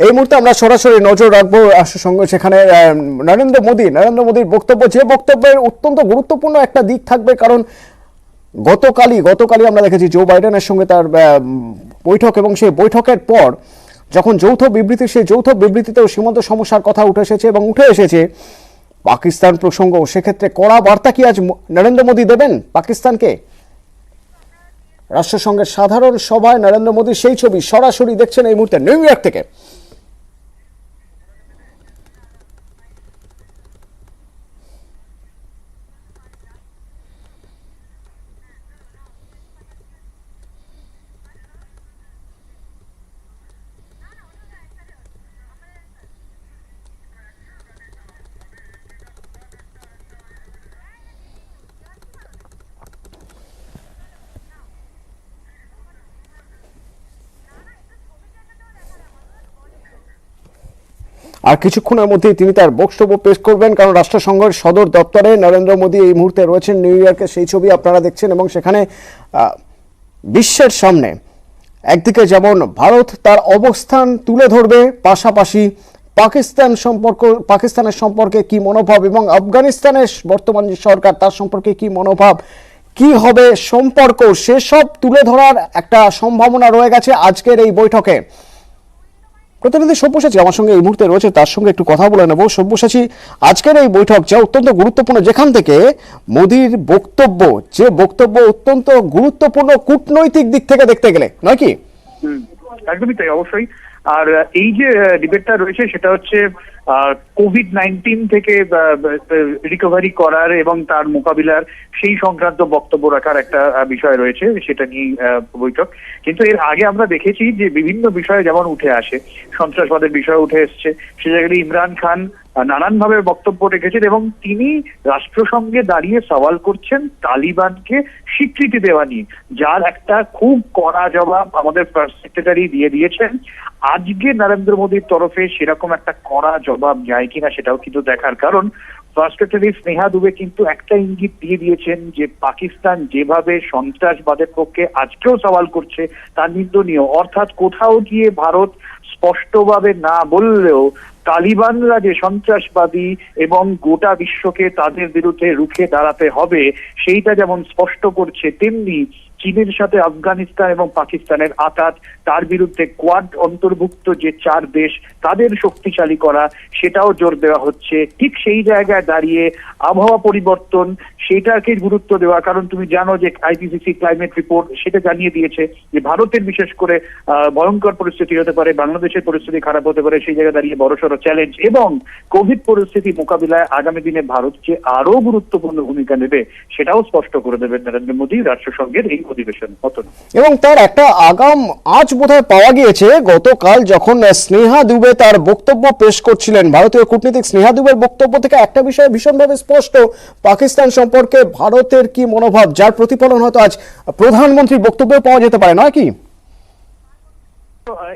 এই মুহূর্তে আমরা সরাসরি নজর রাখবো সঙ্গে সেখানে নরেন্দ্র মোদীর বক্তব্য, যে বক্তব্যের অত্যন্ত গুরুত্বপূর্ণ একটা দিক থাকবে, কারণ গতকালই আমরা দেখেছি জো বাইডেনের সঙ্গে তার বৈঠক, এবং সেই বৈঠকের পর যখন সেই যৌথ বিবৃতিতেও সীমান্ত সমস্যার কথা উঠে এসেছে পাকিস্তান প্রসঙ্গ। সেক্ষেত্রে কড়া বার্তা কি আজ নরেন্দ্র মোদী দেবেন পাকিস্তানকে? রাষ্ট্রসংঘের সাধারণ সভায় নরেন্দ্র মোদীর সেই ছবি সরাসরি দেখছেন এই মুহূর্তে নিউ ইয়র্ক থেকে। আর কিছুক্ষণের মধ্যেই তিনি তার বক্তব্য পেশ করবেন, কারণ রাষ্ট্রসংঘের সদর দপ্তরে নরেন্দ্র মোদী এই মুহূর্তে রয়েছেন নিউ ইয়র্কে। সেই ছবি আপনারা দেখছেন, এবং সেখানে বিশ্বের সামনে একদিকে যেমন ভারত তার অবস্থান তুলে ধরবে, পাশাপাশি পাকিস্তানের সম্পর্কে কি মনোভাব, এবং আফগানিস্তানের বর্তমান যে সরকার তার সম্পর্কে কি মনোভাব, কি হবে সম্পর্ক, সেসব তুলে ধরার একটা সম্ভাবনা রয়ে গেছে আজকের এই বৈঠকে। প্রতিনিধি সব্যসাচী আমার সঙ্গে এই মুহূর্তে রয়েছে, তার সঙ্গে একটু কথা বলে নেব। সব্যসাচী, আজকের এই বৈঠক যা অত্যন্ত গুরুত্বপূর্ণ, যেখান থেকে মোদীর বক্তব্য অত্যন্ত গুরুত্বপূর্ণ কূটনৈতিক দিক থেকে দেখতে গেলে, নয় কি? একদমই তাই, অবশ্যই। আর এই যে ডিবেটটা রয়েছে সেটা হচ্ছে কোভিড-19 থেকে রিকভারি করার এবং তার মোকাবিলার সেই সংক্রান্ত বক্তব্য রাখার একটা বিষয় রয়েছে, সেটা নিয়ে বৈঠক। কিন্তু এর আগে আমরা দেখেছি যে বিভিন্ন বিষয়ে যেমন উঠে আসে, সন্ত্রাসবাদের বিষয় উঠে এসছে, সে জায়গায় ইমরান খান নানানভাবে বক্তব্য রেখেছেন, এবং তিনি রাষ্ট্রসংঘে দাঁড়িয়ে সওয়াল করছেন তালিবানকে স্বীকৃতি দেওয়া নিয়ে, যার একটা খুব কড়া জবাব আমাদের ফার্স্ট সেক্রেটারি দিয়ে দিয়েছেন। আজকে নরেন্দ্র মোদীর তরফে সেরকম একটা কড়া জবাব যায় কিনা সেটাও কিন্তু দেখার, কারণ ফার্স্ট সেক্রেটারি স্নেহা দুবে কিন্তু একটা ইঙ্গিত দিয়ে দিয়েছেন যে পাকিস্তান যেভাবে সন্ত্রাসবাদের পক্ষে আজকেও সওয়াল করছে তার নিন্দনীয়। অর্থাৎ কোথাও গিয়ে ভারত স্পষ্টভাবে না বললেও তালিবানরা যে সন্ত্রাসবাদী এবং গোটা বিশ্বকে তাদের বিরুদ্ধে রুখে দাঁড়াতে হবে সেইটা যেমন স্পষ্ট করছে, তেমনি চীনের সাথে আফগানিস্তান এবং পাকিস্তানের আঘাত, তার বিরুদ্ধে কোয়াড অন্তর্ভুক্ত যে 4 দেশ তাদের শক্তিশালী করা, সেটাও জোর দেওয়া হচ্ছে। ঠিক সেই জায়গায় দাঁড়িয়ে আবহাওয়া পরিবর্তন সেটাকে গুরুত্ব দেওয়া, কারণ তুমি জানো যে আইপিসিসি ক্লাইমেট রিপোর্ট সেটা জানিয়ে দিয়েছে যে ভারতের বিশেষ করে ভয়ঙ্কর পরিস্থিতি হতে পারে, বাংলাদেশের পরিস্থিতি খারাপ হতে পারে, সেই জায়গায় দাঁড়িয়ে বড়সড় চ্যালেঞ্জ এবং কোভিড পরিস্থিতি মোকাবিলায় আগামী দিনে ভারত যে আরো গুরুত্বপূর্ণ ভূমিকা নেবে সেটাও স্পষ্ট করে দেবেন নরেন্দ্র মোদী রাষ্ট্রসংঘের এই অধিবেশন। এবং তার একটা আগাম আজ বোধহয় পাওয়া গিয়েছে, গতকাল যখন স্নেহা দুবে তার বক্তব্য পেশ করছিলেন, ভারতীয় কূটনীতিক স্নেহা দুবের বক্তব্য থেকে একটা বিষয় ভীষণভাবে স্পষ্ট, পাকিস্তান সম্পর্কে ভারতের কি মনোভাব, যার প্রতিফলন হয়তো আজ প্রধানমন্ত্রীর বক্তব্যে পাওয়া যেতে পারে, নয় কি?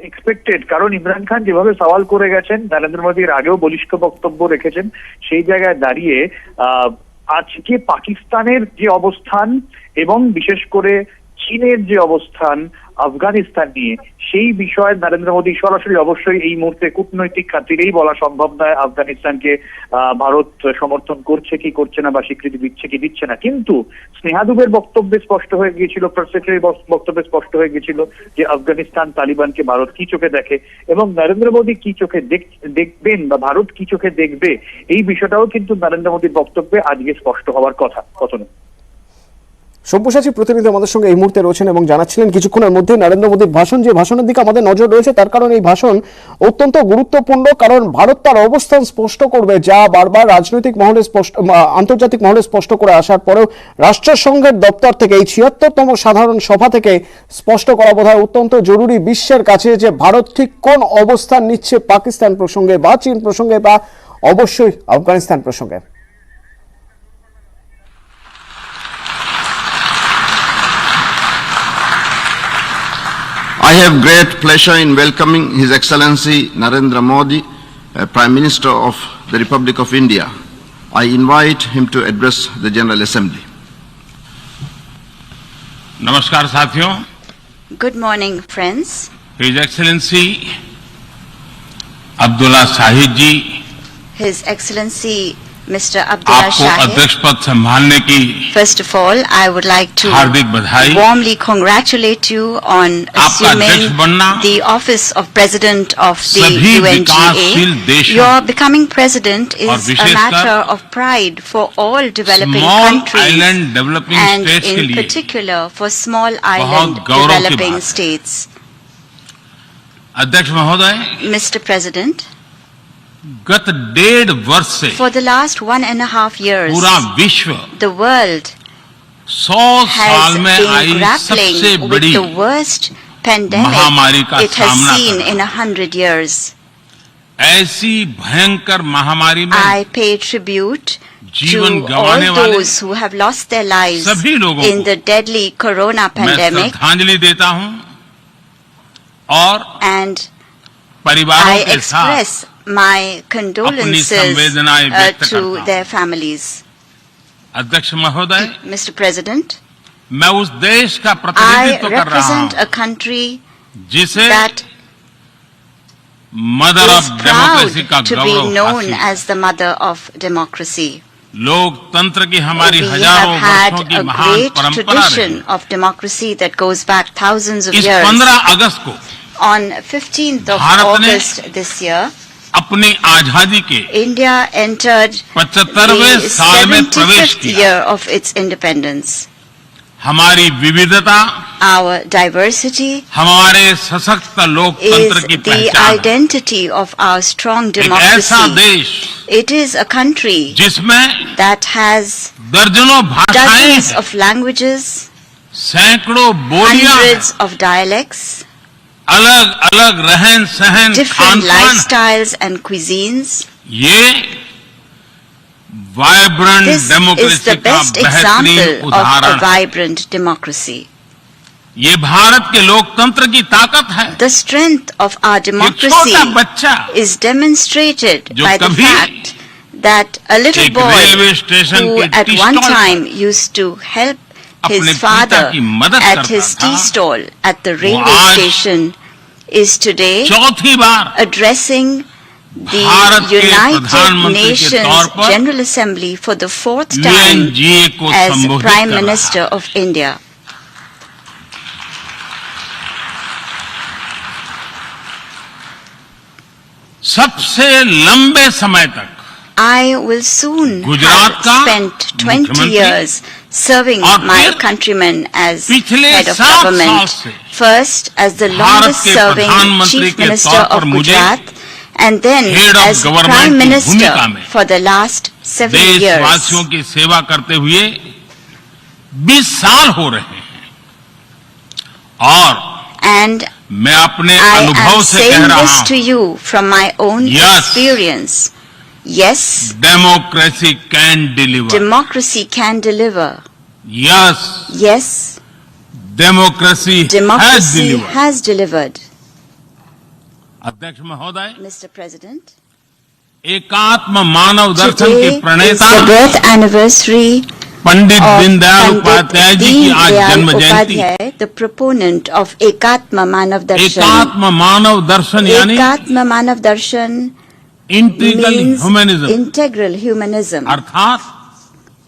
এক্সপেক্টেড, কারণ ইমরান খান যেভাবে সওয়াল করে গেছেন, নরেন্দ্র মোদীর আগেও বলিষ্ঠ বক্তব্য রেখেছেন, সেই জায়গায় দাঁড়িয়ে আজকে পাকিস্তানের যে অবস্থান এবং বিশেষ করে চীনের যে অবস্থান আফগানিস্তান নিয়ে, সেই বিষয়ে নরেন্দ্র মোদী সরাসরি অবশ্যই এই মুহূর্তে কূটনৈতিক খাতিরেই বলা সম্ভব নয় আফগানিস্তানকে ভারত সমর্থন করছে কি করছে না বা স্বীকৃতি দিচ্ছে কি দিচ্ছে না। কিন্তু স্নেহা দুবের বক্তব্যে স্পষ্ট হয়ে গিয়েছিল, ফার্স্ট সেক্রেটারির বক্তব্যে স্পষ্ট হয়ে গিয়েছিল যে আফগানিস্তান তালিবানকে ভারত কি চোখে দেখে এবং নরেন্দ্র মোদী কি চোখে দেখবেন বা ভারত কি চোখে দেখবে, এই বিষয়টাও কিন্তু নরেন্দ্র মোদীর বক্তব্যে আজকে স্পষ্ট হওয়ার কথা। কত সব্যসাচী প্রতিনিধি আমাদের সঙ্গে এই মুহূর্তে রয়েছেন এবং জানাচ্ছিলেন কিছুক্ষণের মধ্যে নরেন্দ্র মোদীর ভাষণ, যে ভাষণের দিকে আমাদের নজর রয়েছে, তার কারণ এই ভাষণ অত্যন্ত গুরুত্বপূর্ণ, কারণ ভারত তার অবস্থান স্পষ্ট করবে, যা বারবার রাজনৈতিক মহলে আন্তর্জাতিক মহলে স্পষ্ট করে আসার পরেও রাষ্ট্রসংঘের দপ্তর থেকে এই 76তম সাধারণ সভা থেকে স্পষ্ট করা বোধহয় অত্যন্ত জরুরি বিশ্বের কাছে, যে ভারত ঠিক কোন অবস্থান নিচ্ছে পাকিস্তান প্রসঙ্গে বা চীন প্রসঙ্গে বা অবশ্যই আফগানিস্তান প্রসঙ্গে। I have great pleasure in welcoming His Excellency Narendra Modi, Prime Minister of the Republic of India. I invite him to address the General Assembly. नमस्कार साथियों। Good morning, friends. His Excellency Abdulla Shahid जी, His Excellency Mr. Abdullah आपको Shahid. अध्यक्ष पद संभालने की First of all, I would like to हार्दिक बधाई। warmly congratulate you on आपका अध्यक्ष assuming बनना the office of President of the सभी विकासशील UNGA. देशों Your becoming President और is a विशेषकर matter of pride for all developing small countries island developing and states के in लिए particular for small island गौरव की developing बात है। states. अध्यक्ष महोदय, Mr. President, गत 1.5 वर्ष से for the last 1.5 years, पूरा विश्व the world 100 has साल में been आई grappling सबसे with बड़ी the worst pandemic महामारी का it has सामना seen कर रहा in 100 years. ऐसी भयंकर महामारी में I pay tribute जीवन to गंवाने all वाले those who have lost their lives सभी लोगों in को the deadly corona मैं pandemic, श्रद्धांजलि देता हूं और and परिवारों I के साथ express my condolences संवेदनाएं व्यक्त to करता their हूं। families. अध्यक्ष महोदय, Mr. President, मैं उस देश का I प्रतिनिधित्व कर रहा represent हूं a country जिसे that mother is of democracy का proud to be Gaurav known हासिल। as the mother of democracy. लोकतंत्र की हमारी We हजारों have had वर्षों की a महान great परंपरा रही। tradition of democracy that goes back thousands of इस years. 15 अगस्त को On 15th of भारत ने August this year, अपनी आजादी के India entered 75वें the साल में प्रवेश 75th किया। year of its independence. हमारी विविधता Our diversity हमारे सशक्त is लोकतंत्र की the पहचान है। identity of our strong एक ऐसा democracy. देश It is a country जिसमें that has दर्जनों भाषाएं dozens हैं, of languages, सैकड़ों बोलियां हैं, hundreds of dialects, अलग अलग रहन सहन खान different पान। lifestyles and cuisines. ये vibrant This is democracy the का best बेहतरीन example of a उदाहरण है। vibrant democracy. ये भारत के लोकतंत्र की ताकत है। The strength of our एक democracy छोटा बच्चा is demonstrated जो by the कभी fact that a little एक रेलवे boy स्टेशन who के at T one stall time used to help अपने his पिता father की मदद at करता his था, tea stall at the railway आज station is today चौथी बार addressing the भारत के United प्रधानमंत्री के Nations तौर पर General Assembly for the fourth time UNGA को as संबोधित Prime कर रहा Minister है। of India. सबसे लंबे समय तक I will soon Gujarat have का spent 20 मुख्यमंत्री years serving और my फिर countrymen as पिछले head of 7 साल government. से First as the Bharat longest के serving प्रधानमंत्री Chief के Minister तौर पर of मुझे Gujarat and then head of as government Prime की Minister भूमिका में for the last 7 years. देशवासियों की सेवा करते हुए 20 साल हो रहे हैं और And मैं अपने I अनुभव am से कह saying रहा this to हूं, you from my own Yes. experience. Yes, democracy can deliver. democracy can deliver. Yes, Yes, democracy has democracy deliver. has delivered. अध्यक्ष महोदय, Mr. President, एकात्म मानव दर्शन today के is प्रणेता the birth anniversary Pandit of Deendayal Pandit Upadhyay ji की आज Deen जन्म Dayal जयंती है। Upadhyay, the proponent of Ekatma Manav Darshan. एकात्म मानव दर्शन यानी Ekatma Manav Darshan integral means humanism, integral humanism, अर्थात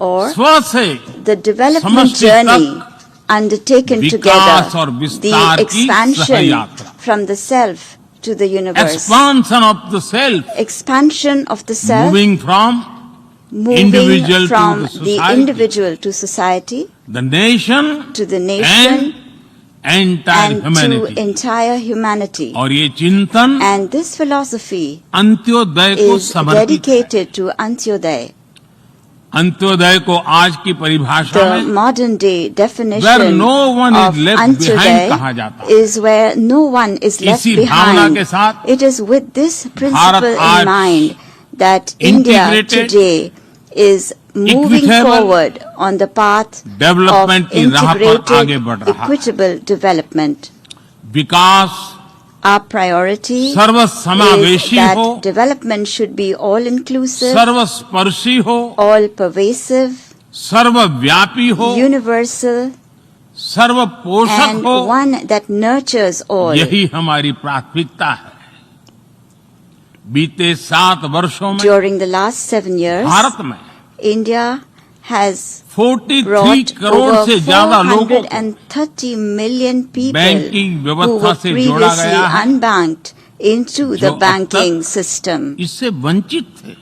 or स्व से the development समष्टि journey तक undertaken विकास और together, विस्तार the की expansion सहयात्रा। from the self to the universe, expansion of the self, expansion of the self, moving from moving individual to from the the society. individual to society, the nation to the nation, and entire and to humanity. entire humanity. और ये चिंतन And this philosophy Antyodaya को is समर्पित है। dedicated to Antyodaya. Antyodaya को आज की परिभाषा The में modern day where definition no one is of left behind कहा Antyodaya जाता है। is where no one is left इसी भावना behind. के साथ It is with this principle आज in mind that India integrated, today is moving equitable forward on the path of development की राह पर आगे बढ़ integrated, रहा है। equitable development. Vikas Our priority is सर्वसमावेशी हो, that development should be all inclusive, सर्वस्पर्शी हो, all pervasive, सर्वव्यापी हो, universal, सर्वपोषक and हो। one that nurtures all. यही हमारी प्राथमिकता है। बीते 7 वर्षों में During the last 7 years, Bharat में India has 43 brought crore over से ज्यादा लोगों को 430 million people बैंकिंग who व्यवस्था were से जोड़ा previously गया है, unbanked into जो the अब banking तक system. इससे वंचित थे।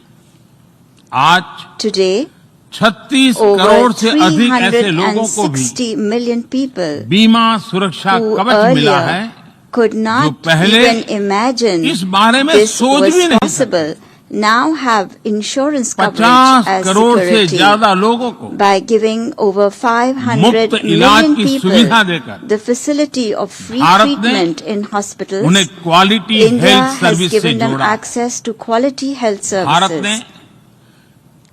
आज Today, 36 over करोड़ से अधिक ऐसे लोगों को भी 360 million people बीमा सुरक्षा who कवच मिला है, earlier could not पहले even imagine इस बारे में this सोच was भी नहीं possible, now have insurance 50 coverage as crore से security ज्यादा लोगों को by giving over 500 मुफ्त इलाज million की people सुविधा देकर the facility of free Bharat ने treatment in hospitals. उन्हें quality India health has service से given them जोड़ा। access to quality health Bharat ने services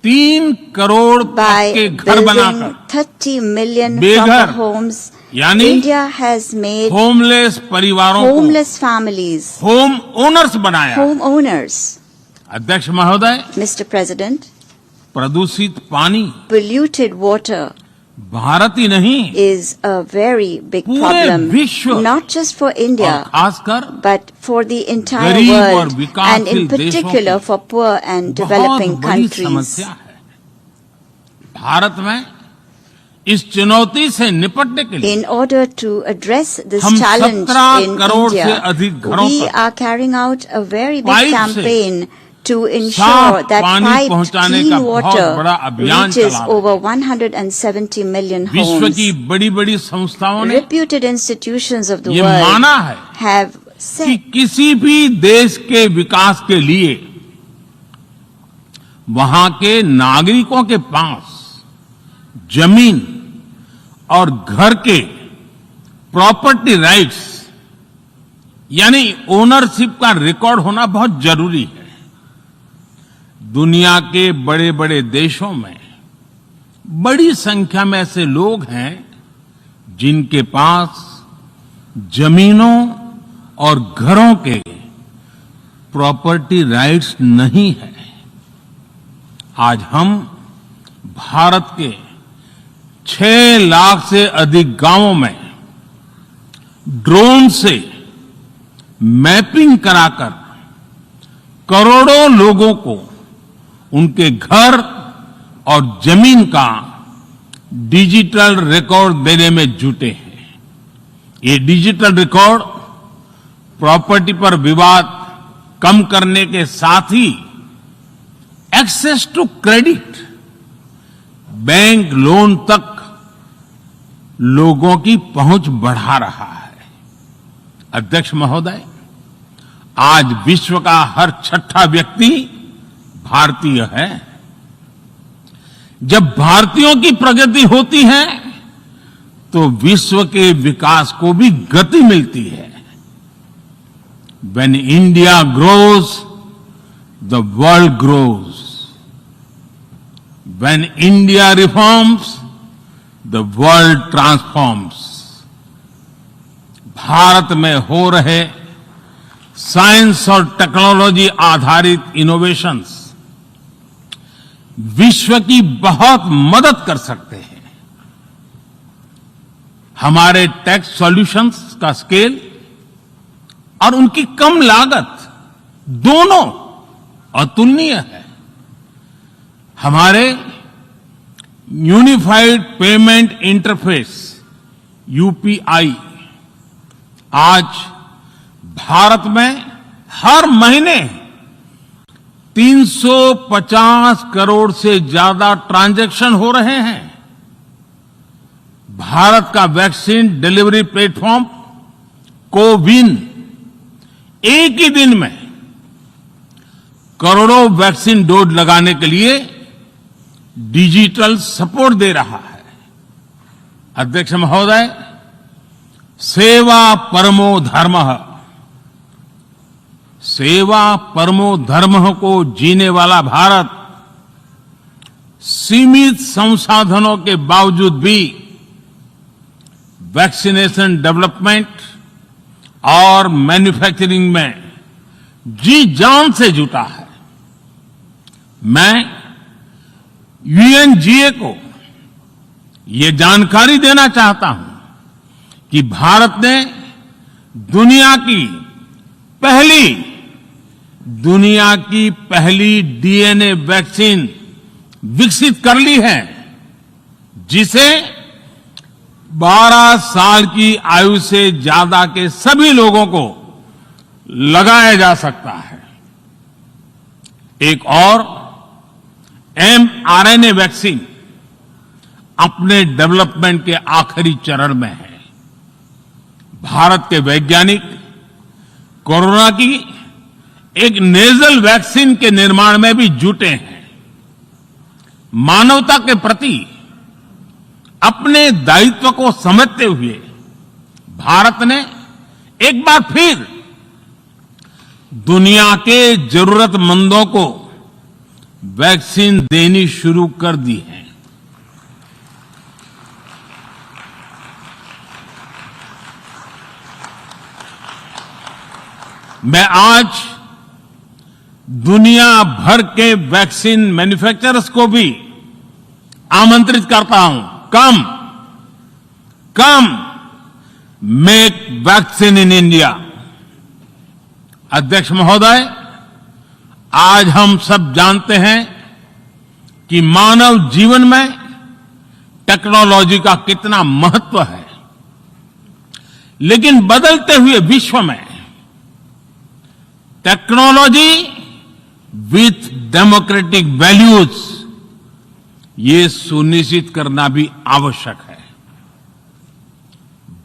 3 करोड़ by के घर building बनाकर 30 million बेघर, proper homes. यानी India has made होमलेस परिवारों को homeless families होम ओनर्स बनाया। homeowners. अध्यक्ष महोदय, Mr. President, प्रदूषित पानी polluted water भारत ही नहीं is a very big पूरे problem, विश्व not just for और India, खासकर but for the entire गरीब और world, and in विकासशील देशों particular की for poor and बहुत developing बड़ी countries. समस्या है। भारत में इस चुनौती से निपटने के लिए In order to address this हम challenge 17 in करोड़ से India, अधिक घरों we तक are carrying out a very big pipe से campaign to ensure साफ that पानी piped पहुंचाने clean का बहुत बड़ा water अभियान reaches चला रहे हैं। over 170 million विश्व homes. की बड़ी-बड़ी संस्थाओं ने Reputed institutions of the ये world माना है have कि said किसी भी देश के विकास के लिए वहां के नागरिकों के पास जमीन और घर के प्रॉपर्टी राइट्स यानी ओनरशिप का रिकॉर्ड होना बहुत जरूरी है। दुनिया के बड़े बड़े देशों में बड़ी संख्या में ऐसे लोग हैं जिनके पास जमीनों और घरों के प्रॉपर्टी राइट्स नहीं है। आज हम भारत के 6 लाख से अधिक गांवों में ड्रोन से मैपिंग कराकर करोड़ों लोगों को उनके घर और जमीन का डिजिटल रिकॉर्ड देने में जुटे हैं। ये डिजिटल रिकॉर्ड प्रॉपर्टी पर विवाद कम करने के साथ ही access to credit, bank loan तक लोगों की पहुंच बढ़ा रहा है। अध्यक्ष महोदय, आज विश्व का हर 6ठा व्यक्ति भारतीय है। जब भारतीयों की प्रगति होती है तो विश्व के विकास को भी गति मिलती है। When India grows, the world grows. When India reforms, the world transforms. Bharat में हो रहे साइंस और टेक्नोलॉजी आधारित इनोवेशंस विश्व की बहुत मदद कर सकते हैं। हमारे टैक्स सॉल्यूशंस का स्केल और उनकी कम लागत दोनों अतुलनीय है। हमारे यूनिफाइड पेमेंट इंटरफेस यूपीआई आज भारत में हर महीने 350 करोड़ से ज्यादा ट्रांजैक्शन हो रहे हैं। भारत का वैक्सीन डिलीवरी प्लेटफॉर्म कोविन एक ही दिन में करोड़ों वैक्सीन डोज लगाने के लिए डिजिटल सपोर्ट दे रहा है। अध्यक्ष महोदय, सेवा परमो धर्मः, सेवा परमो धर्मः को जीने वाला भारत सीमित संसाधनों के बावजूद भी वैक्सीनेशन डेवलपमेंट और मैन्युफैक्चरिंग में जी जान से जुटा है। मैं यूएनजीए को ये जानकारी देना चाहता हूं कि भारत ने दुनिया की पहली दुनिया की पहली डीएनए वैक्सीन विकसित कर ली है, जिसे 12 साल की आयु से ज्यादा के सभी लोगों को लगाया जा सकता है। एक और mRNA वैक्सीन अपने डेवलपमेंट के आखिरी चरण में है। भारत के वैज्ञानिक कोरोना की एक नेजल वैक्सीन के निर्माण में भी जुटे हैं। मानवता के प्रति अपने दायित्व को समझते हुए भारत ने एक बार फिर दुनिया के जरूरतमंदों को वैक्सीन देनी शुरू कर दी है। मैं आज दुनिया भर के वैक्सीन मैन्युफैक्चरर्स को भी आमंत्रित करता हूं, कम मेक वैक्सीन इन इंडिया। अध्यक्ष महोदय, आज हम सब जानते हैं कि मानव जीवन में टेक्नोलॉजी का कितना महत्व है, लेकिन बदलते हुए विश्व में टेक्नोलॉजी विथ डेमोक्रेटिक वैल्यूज, ये सुनिश्चित करना भी आवश्यक है।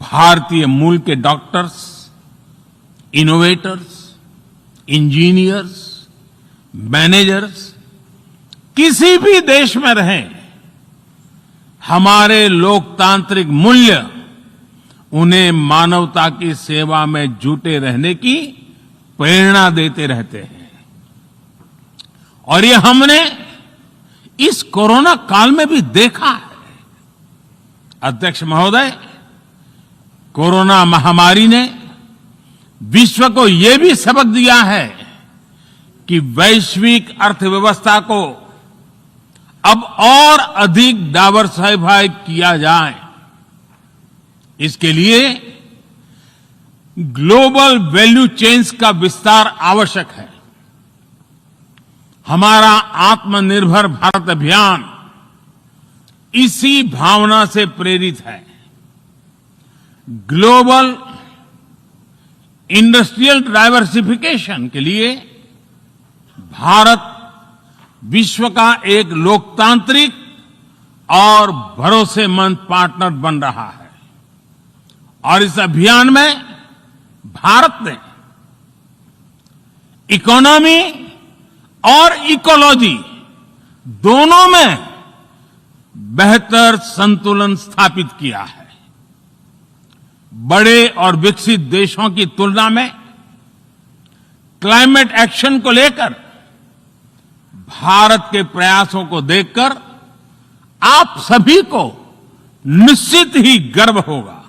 भारतीय मूल के डॉक्टर्स, इनोवेटर्स, इंजीनियर्स, मैनेजर्स किसी भी देश में रहें, हमारे लोकतांत्रिक मूल्य उन्हें मानवता की सेवा में जुटे रहने की प्रेरणा देते रहते हैं। और ये हमने इस कोरोना काल में भी देखा है। अध्यक्ष महोदय, कोरोना महामारी ने विश्व को यह भी सबक दिया है कि वैश्विक अर्थव्यवस्था को अब और अधिक डाइवर्सिफाई किया जाए। इसके लिए ग्लोबल वैल्यू चेन्स का विस्तार आवश्यक है। हमारा आत्मनिर्भर भारत अभियान इसी भावना से प्रेरित है। ग्लोबल इंडस्ट्रियल डाइवर्सिफिकेशन के लिए भारत विश्व का एक लोकतांत्रिक और भरोसेमंद पार्टनर बन रहा है। और इस अभियान में भारत ने इकोनॉमी और इकोलॉजी दोनों में बेहतर संतुलन स्थापित किया है। बड़े और विकसित देशों की तुलना में क्लाइमेट एक्शन को लेकर भारत के प्रयासों को देखकर आप सभी को निश्चित ही गर्व होगा।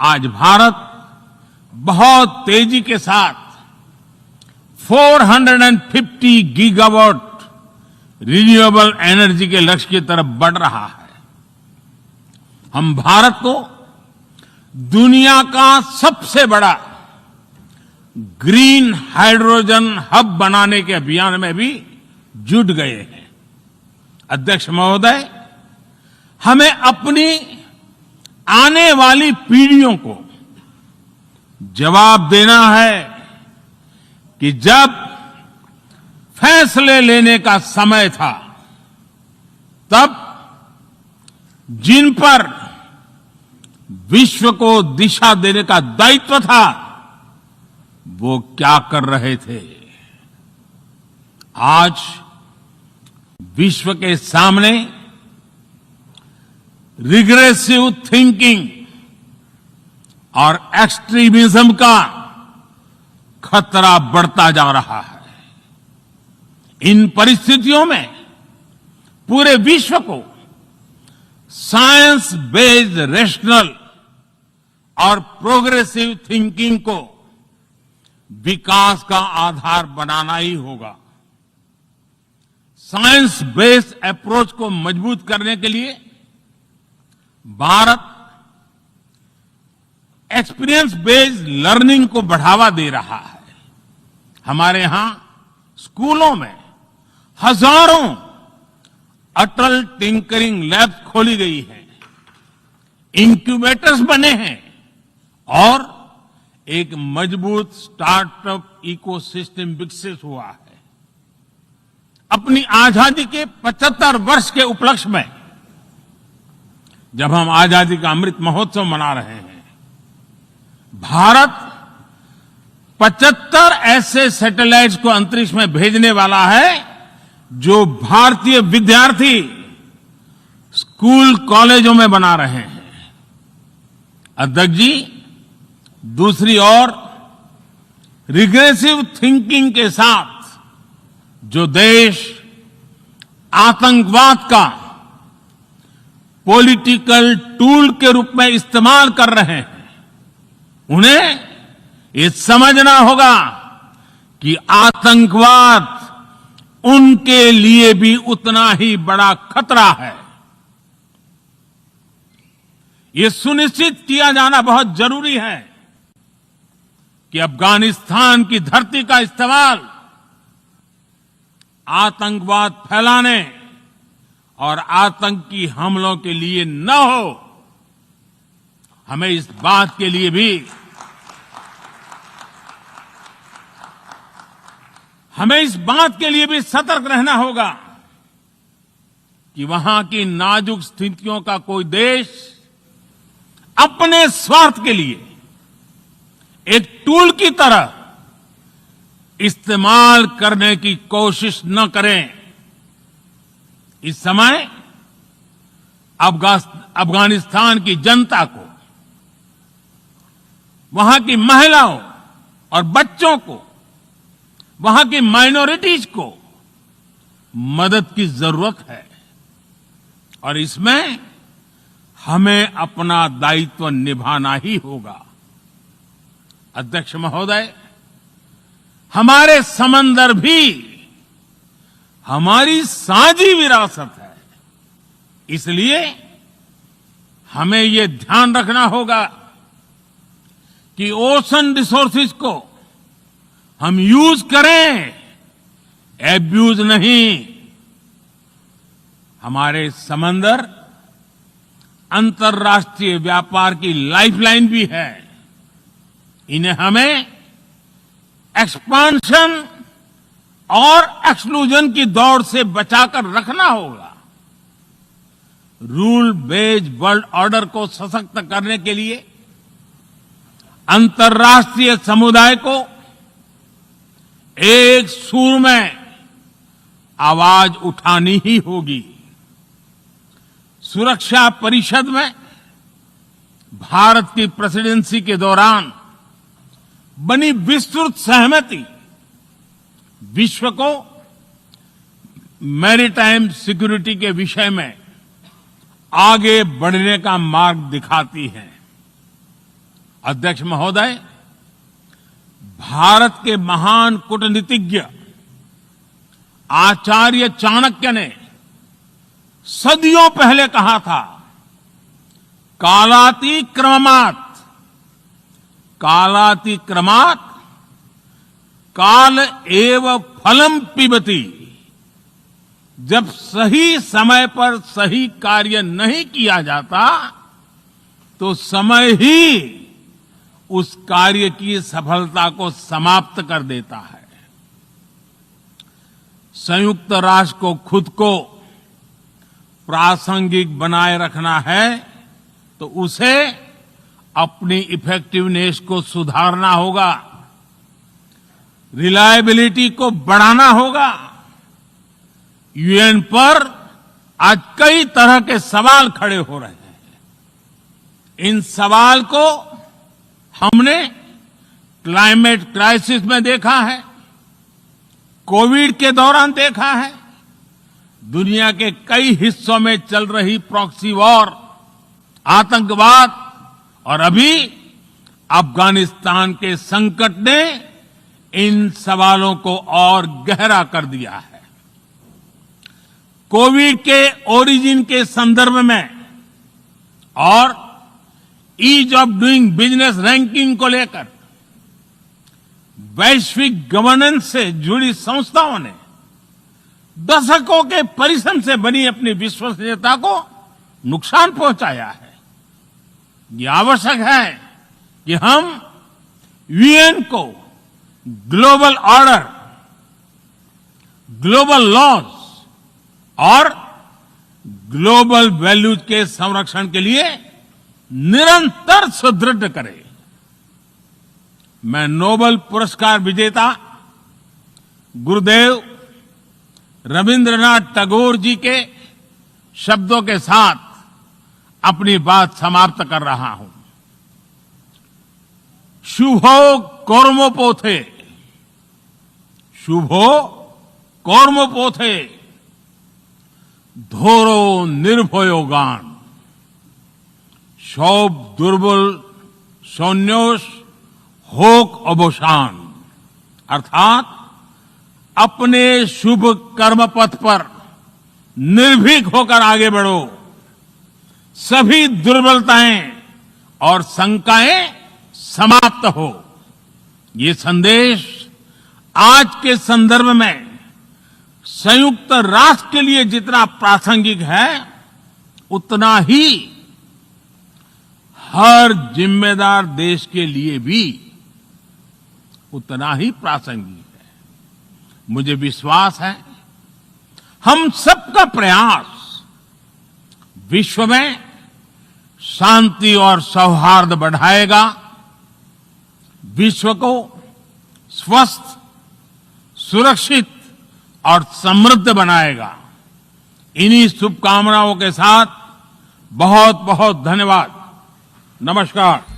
आज भारत बहुत तेजी के साथ 450 गीगावाट रिन्यूएबल एनर्जी के लक्ष्य की तरफ बढ़ रहा है। हम भारत को दुनिया का सबसे बड़ा ग्रीन हाइड्रोजन हब बनाने के अभियान में भी जुट गए हैं। अध्यक्ष महोदय, हमें अपनी आने वाली पीढ़ियों को जवाब देना है कि जब फैसले लेने का समय था, तब जिन पर विश्व को दिशा देने का दायित्व था, वो क्या कर रहे थे। आज विश्व के सामने रिग्रेसिव थिंकिंग और एक्सट्रीमिज्म का खतरा बढ़ता जा रहा है। इन परिस्थितियों में पूरे विश्व को साइंस बेस्ड रेशनल और प्रोग्रेसिव थिंकिंग को विकास का आधार बनाना ही होगा। साइंस बेस्ड अप्रोच को मजबूत करने के लिए भारत एक्सपीरियंस बेस्ड लर्निंग को बढ़ावा दे रहा है। हमारे यहां स्कूलों में हजारों अटल टिंकरिंग लैब खोली गई है, इंक्यूबेटर्स बने हैं और एक मजबूत स्टार्टअप इकोसिस्टम विकसित हुआ है। अपनी आजादी के 75 वर्ष के उपलक्ष्य में जब हम आजादी का अमृत महोत्सव मना रहे हैं, भारत 75 ऐसे सैटेलाइट्स को अंतरिक्ष में भेजने वाला है जो भारतीय विद्यार्थी स्कूल कॉलेजों में बना रहे हैं। अध्यक्ष जी, दूसरी ओर रिग्रेसिव थिंकिंग के साथ जो देश आतंकवाद का पॉलिटिकल टूल के रूप में इस्तेमाल कर रहे हैं, उन्हें ये समझना होगा कि आतंकवाद उनके लिए भी उतना ही बड़ा खतरा है। ये सुनिश्चित किया जाना बहुत जरूरी है कि अफगानिस्तान की धरती का इस्तेमाल आतंकवाद फैलाने और आतंकी हमलों के लिए न हो। हमें इस बात के लिए भी सतर्क रहना होगा कि वहां की नाजुक स्थितियों का कोई देश अपने स्वार्थ के लिए एक टूल की तरह इस्तेमाल करने की कोशिश न करें। इस समय अफगानिस्तान की जनता को, वहां की महिलाओं और बच्चों को, वहां की माइनॉरिटीज को मदद की जरूरत है और इसमें हमें अपना दायित्व निभाना ही होगा। अध्यक्ष महोदय, हमारे समंदर भी हमारी साझी विरासत है, इसलिए हमें ये ध्यान रखना होगा कि ओशन रिसोर्सेज को हम यूज करें, एब्यूज नहीं। हमारे समंदर अंतर्राष्ट्रीय व्यापार की लाइफलाइन भी है, इन्हें हमें एक्सपांशन और एक्सक्लूजन की दौड़ से बचाकर रखना होगा। रूल बेस्ड वर्ल्ड ऑर्डर को सशक्त करने के लिए अंतर्राष्ट्रीय समुदाय को एक सुर में आवाज उठानी ही होगी। सुरक्षा परिषद में भारत की प्रेसिडेंसी के दौरान बनी विस्तृत सहमति विश्व को मैरीटाइम सिक्योरिटी के विषय में आगे बढ़ने का मार्ग दिखाती है। अध्यक्ष महोदय, भारत के महान कूटनीतिज्ञ आचार्य चाणक्य ने सदियों पहले कहा था, कालातिक्रमात् काल एव फलम पिबति। जब सही समय पर सही कार्य नहीं किया जाता तो समय ही उस कार्य की सफलता को समाप्त कर देता है। संयुक्त राष्ट्र को खुद को प्रासंगिक बनाए रखना है तो उसे अपनी इफेक्टिवनेस को सुधारना होगा, रिलायबिलिटी को बढ़ाना होगा। यूएन पर आज कई तरह के सवाल खड़े हो रहे हैं। इन सवाल को हमने क्लाइमेट क्राइसिस में देखा है, कोविड के दौरान देखा है, दुनिया के कई हिस्सों में चल रही प्रॉक्सी वॉर, आतंकवाद और अभी अफगानिस्तान के संकट ने इन सवालों को और गहरा कर दिया है। कोविड के ओरिजिन के संदर्भ में और ease of doing business ranking को लेकर वैश्विक गवर्नेंस से जुड़ी संस्थाओं ने दशकों के परिश्रम से बनी अपनी विश्वसनीयता को नुकसान पहुंचाया है। ये आवश्यक है कि हम यूएन को ग्लोबल ऑर्डर, ग्लोबल लॉज और ग्लोबल वैल्यूज के संरक्षण के लिए निरंतर सुदृढ़ करें। मैं नोबेल पुरस्कार विजेता गुरुदेव रविंद्रनाथ टैगोर जी के शब्दों के साथ अपनी बात समाप्त कर रहा हूं। शुभो कर्मपोथे, शुभो कर्मपोथे, ধরো নির্ভয় গান, সব দুর্বল সন্ন্যাস হোক অবসাन। अर्थात अपने शुभ कर्म पथ पर निर्भीक होकर आगे बढ़ो, सभी दुर्बलताएं और शंकाएं समाप्त हो। ये संदेश आज के संदर्भ में संयुक्त राष्ट्र के लिए जितना प्रासंगिक है, उतना ही हर जिम्मेदार देश के लिए भी उतना ही प्रासंगिक है। मुझे विश्वास है हम सबका प्रयास विश्व में शांति और सौहार्द बढ़ाएगा, विश्व को स्वस्थ, सुरक्षित और समृद्ध बनाएगा। इन्हीं शुभकामनाओं के साथ बहुत बहुत धन्यवाद। नमस्कार।